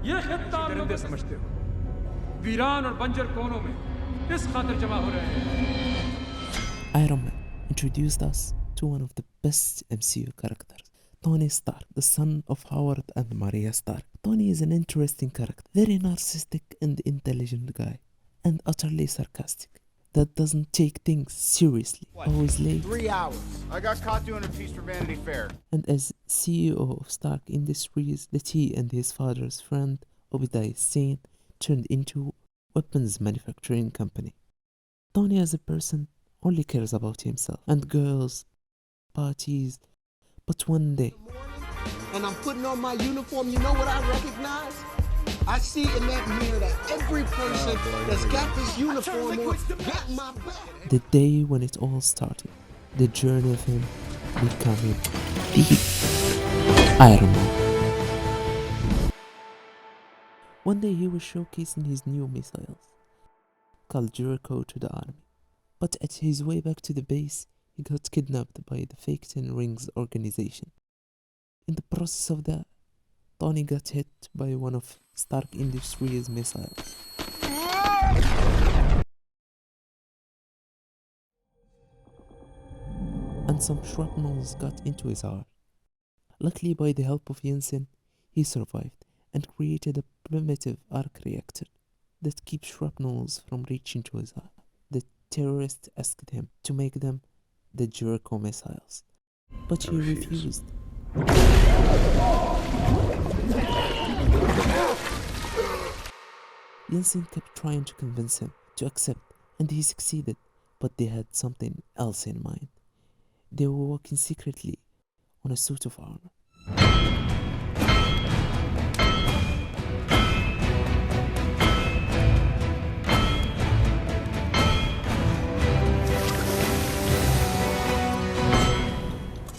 ये खित्ता आप लोग समझते हो वीरान और बंजर कोनों में इस खातिर जमा हो रहे हैं। Iron Man introduced us to one of the best MCU characters, Tony Stark, the son of Howard and Maria Stark. Tony is an interesting character, very narcissistic and intelligent guy, and utterly sarcastic. That doesn't take things seriously, always late. 3 hours. I got caught doing a piece for Vanity Fair. And as CEO of Stark Industries, that he and his father's friend, Obadiah Stane, turned into weapons manufacturing company. Tony as a person only cares about himself and girls, parties, but one day, and I'm putting on my uniform, you know what I recognize? I see in that mirror that every person that's got this uniform on got my back. the day when it all started, the journey of him becoming the Iron Man. One day he was showcasing his new missiles, called Jericho, to the army. But at his way back to the base, he got kidnapped by the fake Ten Rings organization. In the process of that, Tony got hit by one of Stark Industries' missiles. And some shrapnels got into his heart. Luckily, by the help of Jensen, he survived and created a primitive arc reactor that keeps shrapnels from reaching to his heart. The terrorists asked him to make them the Jericho missiles, but he refused. Jensen kept trying to convince him to accept, and he succeeded, but they had something else in mind. They were working secretly on a suit of armor.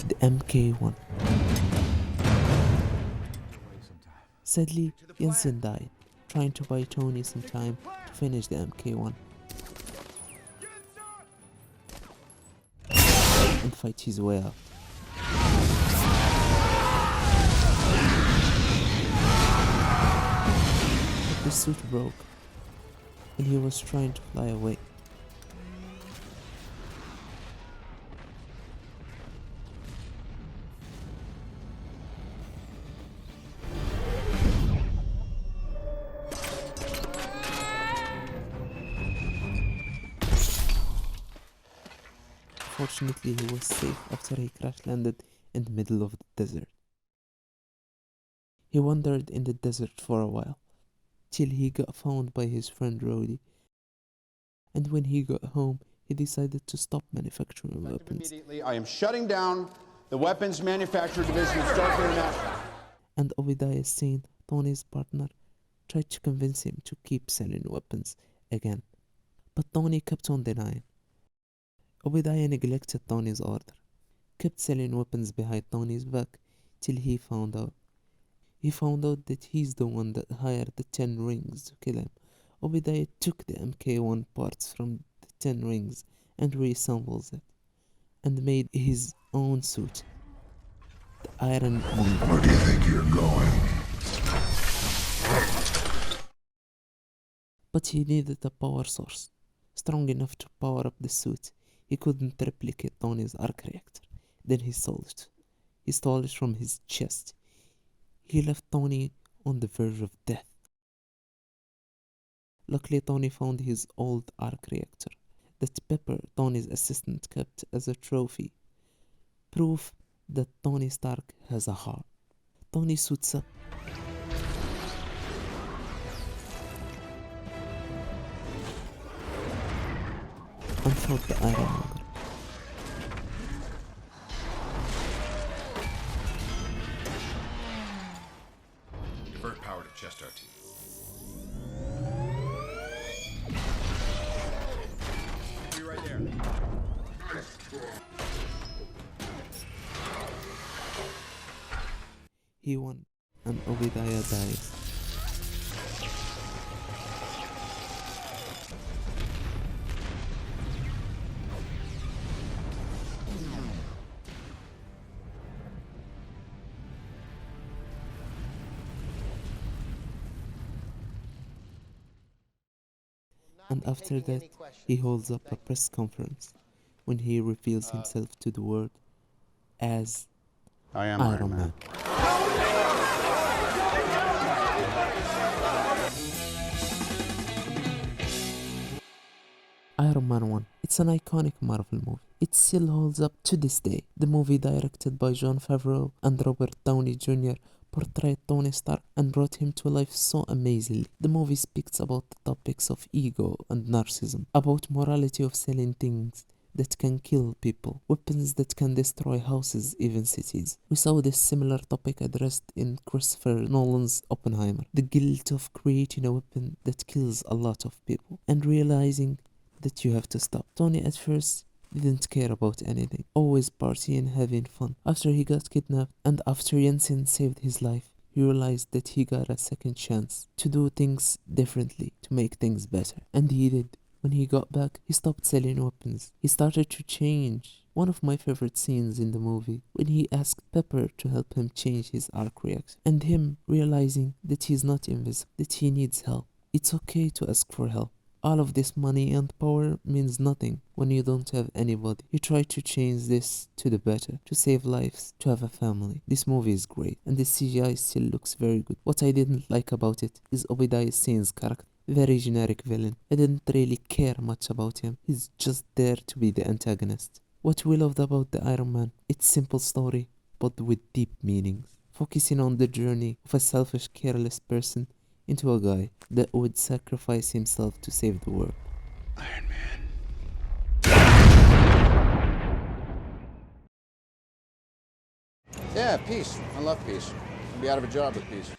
The MK1. Sadly, Jensen died, trying to buy Tony some time to finish the MK1 and fight his way out. But the suit broke, and he was trying to fly away. Fortunately, he was safe after he crash landed in the middle of the desert. He wandered in the desert for a while, till he got found by his friend Rhodey. And when he got home, he decided to stop manufacturing weapons. Immediately, I am shutting down the weapons manufacturing division of Stark International. And Obadiah Stane, Tony's partner, tried to convince him to keep selling weapons again. But Tony kept on denying. Obadiah neglected Tony's order, kept selling weapons behind Tony's back till he found out. He found out that he's the one that hired the 10 Rings to kill him. Obadiah took the MK1 parts from the 10 Rings and reassembles it, and made his own suit, the Iron Man. Where do you think you're going? But he needed a power source, strong enough to power up the suit. He couldn't replicate Tony's arc reactor. Then he stole it. He stole it from his chest. He left Tony on the verge of death. Luckily, Tony found his old arc reactor that Pepper, Tony's assistant, kept as a trophy. Proof that Tony Stark has a heart. Tony suits up. And fought the Ironmonger. Divert power to chest RT. Be right there. He won, and Obadiah dies. And after that, he holds up a press conference when he reveals himself to the world as I am Iron Man. Iron Man 1. It's an iconic Marvel movie. It still holds up to this day. The movie, directed by Jon Favreau and Robert Downey Jr., portrayed Tony Stark and brought him to life so amazingly. The movie speaks about the topics of ego and narcissism, about morality of selling things that can kill people, weapons that can destroy houses, even cities. We saw this similar topic addressed in Christopher Nolan's Oppenheimer, the guilt of creating a weapon that kills a lot of people, and realizing that you have to stop. Tony at first didn't care about anything, always partying, having fun. After he got kidnapped and after Jensen saved his life, he realized that he got a second chance to do things differently, to make things better. And he did. When he got back, he stopped selling weapons. He started to change. One of my favorite scenes in the movie, when he asked Pepper to help him change his arc reaction, and him realizing that he's not invisible, that he needs help. It's okay to ask for help. All of this money and power means nothing when you don't have anybody. You try to change this to the better, to save lives, to have a family. This movie is great, and the CGI still looks very good. What I didn't like about it is Obadiah Stane's character. Very generic villain. I didn't really care much about him. He's just there to be the antagonist. What we loved about the Iron Man, it's simple story, but with deep meanings. Focusing on the journey of a selfish, careless person into a guy that would sacrifice himself to save the world. Iron Man. Yeah, peace. I love peace. I'll be out of a job with peace.